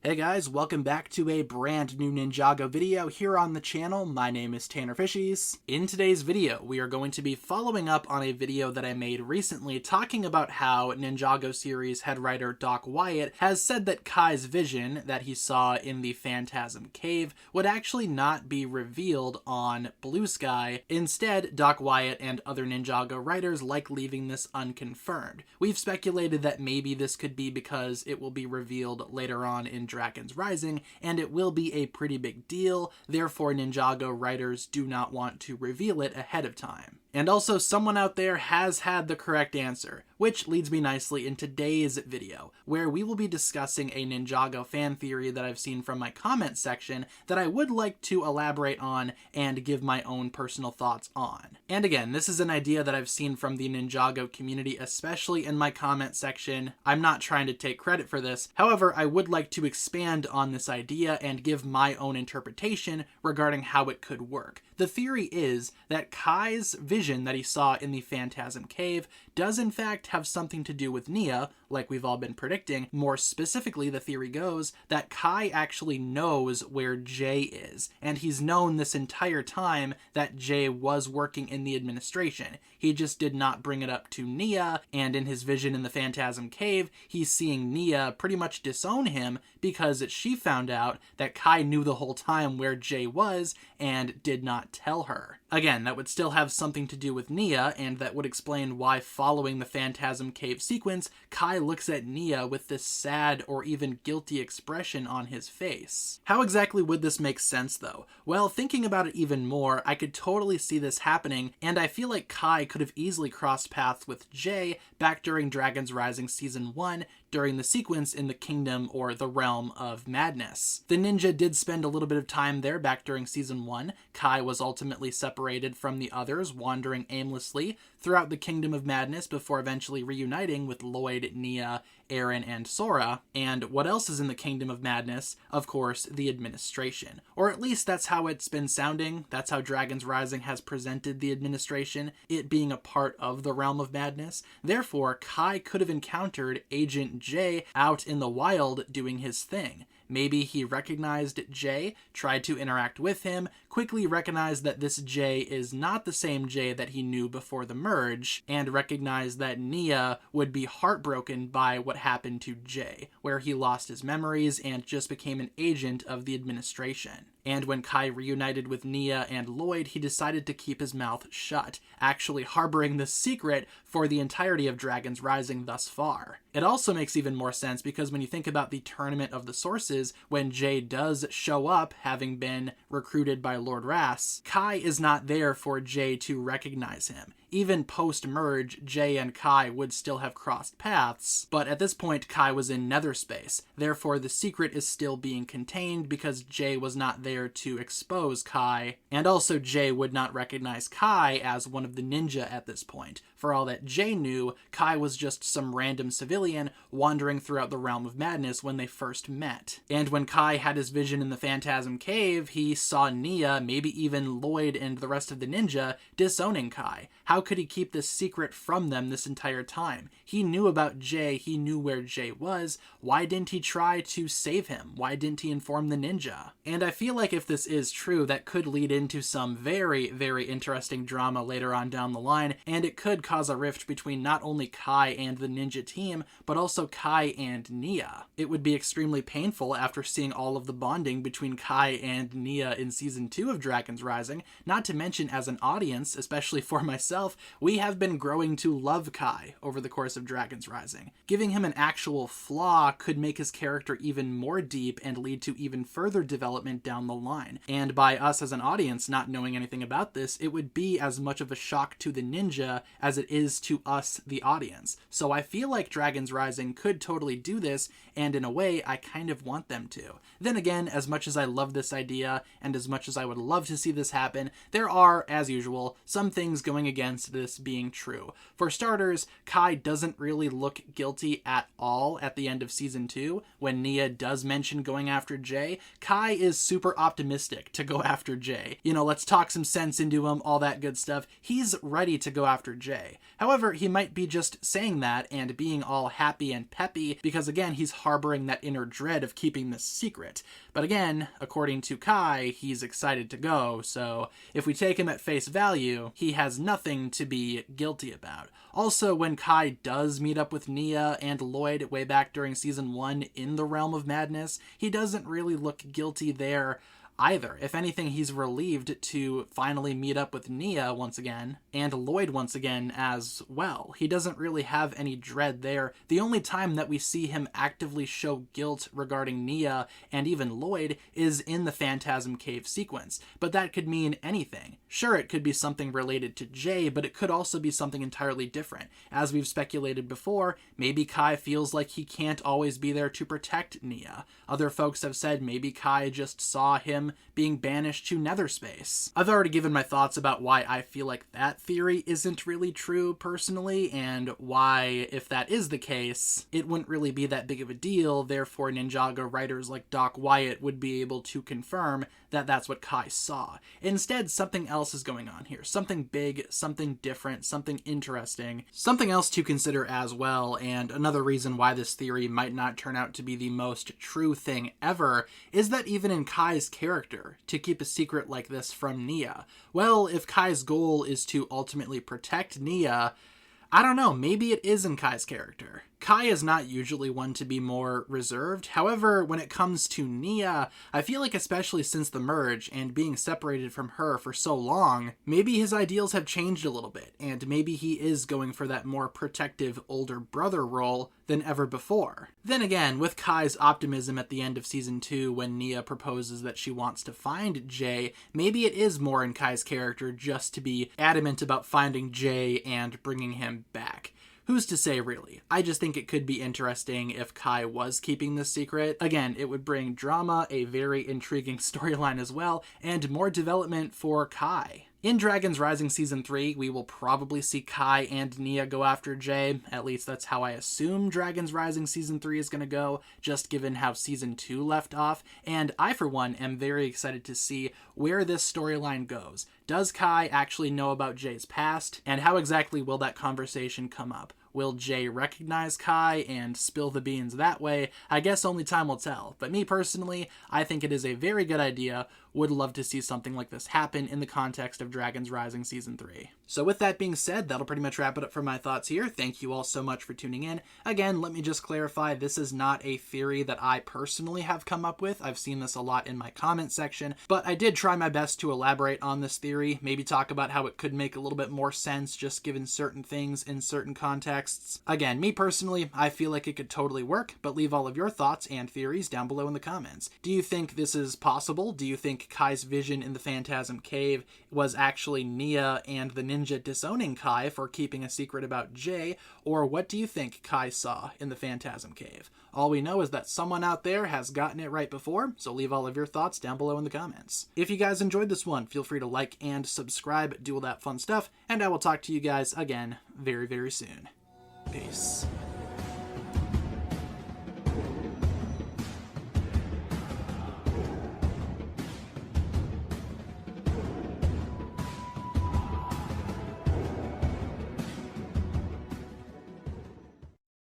Hey guys, welcome back to a brand new Ninjago video here on the channel. My name is TannerFishies. In today's video, we are going to be following up on a video that I made recently talking about how Ninjago series head writer Doc Wyatt has said that Kai's vision that he saw in the Phantasm Cave would actually not be revealed on Blue Sky. Instead, Doc Wyatt and other Ninjago writers like leaving this unconfirmed. We've speculated that maybe this could be because it will be revealed later on in Dragons Rising, and it will be a pretty big deal, therefore Ninjago writers do not want to reveal it ahead of time. And also, someone out there has had the correct answer, which leads me nicely in today's video, where we will be discussing a Ninjago fan theory that I've seen from my comment section that I would like to elaborate on and give my own personal thoughts on. And again, this is an idea that I've seen from the Ninjago community, especially in my comment section. I'm not trying to take credit for this. However, I would like to expand on this idea and give my own interpretation regarding how it could work. The theory is that Kai's vision that he saw in the Phantasm Cave does in fact have something to do with Nia, like we've all been predicting. More specifically, the theory goes that Kai actually knows where Jay is, and he's known this entire time that Jay was working in the administration. He just did not bring it up to Nia, and in his vision in the Phantasm Cave, he's seeing Nia pretty much disown him because she found out that Kai knew the whole time where Jay was and did not tell her. Again, that would still have something to do with Nia, and that would explain why following the Phantasm Cave sequence, Kai looks at Nia with this sad or even guilty expression on his face. How exactly would this make sense though? Well, thinking about it even more, I could totally see this happening, and I feel like Kai could have easily crossed paths with Jay back during Dragons Rising Season 1 during the sequence in the Kingdom or the Realm of Madness. The ninja did spend a little bit of time there back during Season 1. Kai was ultimately separated from the others, wandering aimlessly throughout the Kingdom of Madness before eventually reuniting with Lloyd, Nia, Aaron, and Sora. And what else is in the Kingdom of Madness? Of course, the administration. Or at least that's how it's been sounding. That's how Dragons Rising has presented the administration, it being a part of the Realm of Madness. Therefore, Kai could have encountered Agent Jay out in the wild doing his thing. Maybe he recognized Jay, tried to interact with him, quickly recognized that this Jay is not the same Jay that he knew before the merge, and recognized that Nia would be heartbroken by what happened to Jay, where he lost his memories and just became an agent of the administration. And when Kai reunited with Nia and Lloyd, he decided to keep his mouth shut, actually harboring this secret for the entirety of Dragons Rising thus far. It also makes even more sense because when you think about the Tournament of the Sources, when Jay does show up, having been recruited by Lord Ras, Kai is not there for Jay to recognize him. Even post-merge, Jay and Kai would still have crossed paths, but at this point Kai was in nether space. Therefore, the secret is still being contained because Jay was not there to expose Kai, and also Jay would not recognize Kai as one of the ninja at this point. For all that Jay knew, Kai was just some random civilian wandering throughout the Realm of Madness when they first met. And when Kai had his vision in the Phantasm Cave, he saw Nia, maybe even Lloyd and the rest of the ninja, disowning Kai. How could he keep this secret from them this entire time? He knew about Jay, he knew where Jay was. Why didn't he try to save him? Why didn't he inform the ninja? And I feel like if this is true, that could lead into some very, very interesting drama later on down the line, and it could cause a rift between not only Kai and the ninja team, but also Kai and Nia. It would be extremely painful after seeing all of the bonding between Kai and Nia in Season 2 of Dragons Rising, not to mention as an audience, especially for myself, we have been growing to love Kai over the course of Dragons Rising. Giving him an actual flaw could make his character even more deep and lead to even further development down the line. And by us as an audience not knowing anything about this, it would be as much of a shock to the ninja as it is to us, the audience. So I feel like Dragons Rising could totally do this, and in a way, I kind of want them to. Then again, as much as I love this idea, and as much as I would love to see this happen, there are, as usual, some things going against this being true. For starters, Kai doesn't really look guilty at all at the end of Season 2. When Nia does mention going after Jay, Kai is super optimistic to go after Jay. You know, let's talk some sense into him, all that good stuff. He's ready to go after Jay. However, he might be just saying that and being all happy and peppy because, again, he's harboring that inner dread of keeping this secret. But again, according to Kai, he's excited to go, so if we take him at face value, he has nothing to be guilty about. Also, when Kai does meet up with Nia and Lloyd way back during Season 1 in the Realm of Madness, he doesn't really look guilty there either. If anything, he's relieved to finally meet up with Nia once again, and Lloyd once again as well. He doesn't really have any dread there. The only time that we see him actively show guilt regarding Nia and even Lloyd is in the Phantasm Cave sequence, but that could mean anything. Sure, it could be something related to Jay, but it could also be something entirely different. As we've speculated before, maybe Kai feels like he can't always be there to protect Nia. Other folks have said maybe Kai just saw him being banished to nether space. I've already given my thoughts about why I feel like that theory isn't really true personally, and why, if that is the case, it wouldn't really be that big of a deal. Therefore, Ninjago writers like Doc Wyatt would be able to confirm that that's what Kai saw. Instead, something else is going on here. Something big, something different, something interesting, something else to consider as well, and another reason why this theory might not turn out to be the most true thing ever is that even in Kai's character, to keep a secret like this from Nia, well, if Kai's goal is to ultimately protect Nia, I don't know, maybe it is in Kai's character. Kai is not usually one to be more reserved. However, when it comes to Nia, I feel like especially since the merge and being separated from her for so long, maybe his ideals have changed a little bit, and maybe he is going for that more protective older brother role than ever before. Then again, with Kai's optimism at the end of Season 2 when Nia proposes that she wants to find Jay, maybe it is more in Kai's character just to be adamant about finding Jay and bringing him back. Who's to say, really? I just think it could be interesting if Kai was keeping this secret. Again, it would bring drama, a very intriguing storyline as well, and more development for Kai. In Dragon's Rising Season 3, we will probably see Kai and Nia go after Jay. At least that's how I assume Dragon's Rising Season 3 is going to go, just given how Season 2 left off. And I, for one, am very excited to see where this storyline goes. Does Kai actually know about Jay's past? And how exactly will that conversation come up? Will Jay recognize Kai and spill the beans that way? I guess only time will tell. But me personally, I think it is a very good idea. Would love to see something like this happen in the context of Dragon's Rising Season 3. So with that being said, that'll pretty much wrap it up for my thoughts here. Thank you all so much for tuning in. Again, let me just clarify, this is not a theory that I personally have come up with. I've seen this a lot in my comment section, but I did try my best to elaborate on this theory, maybe talk about how it could make a little bit more sense just given certain things in certain contexts. Again, me personally, I feel like it could totally work, but leave all of your thoughts and theories down below in the comments. Do you think this is possible? Do you think Kai's vision in the Phantasm Cave was actually Nia and the ninja disowning Kai for keeping a secret about Jay? Or what do you think Kai saw in the Phantasm Cave? All we know is that someone out there has gotten it right before, so leave all of your thoughts down below in the comments. If you guys enjoyed this one, feel free to like and subscribe, do all that fun stuff, and I will talk to you guys again very, very soon. Peace.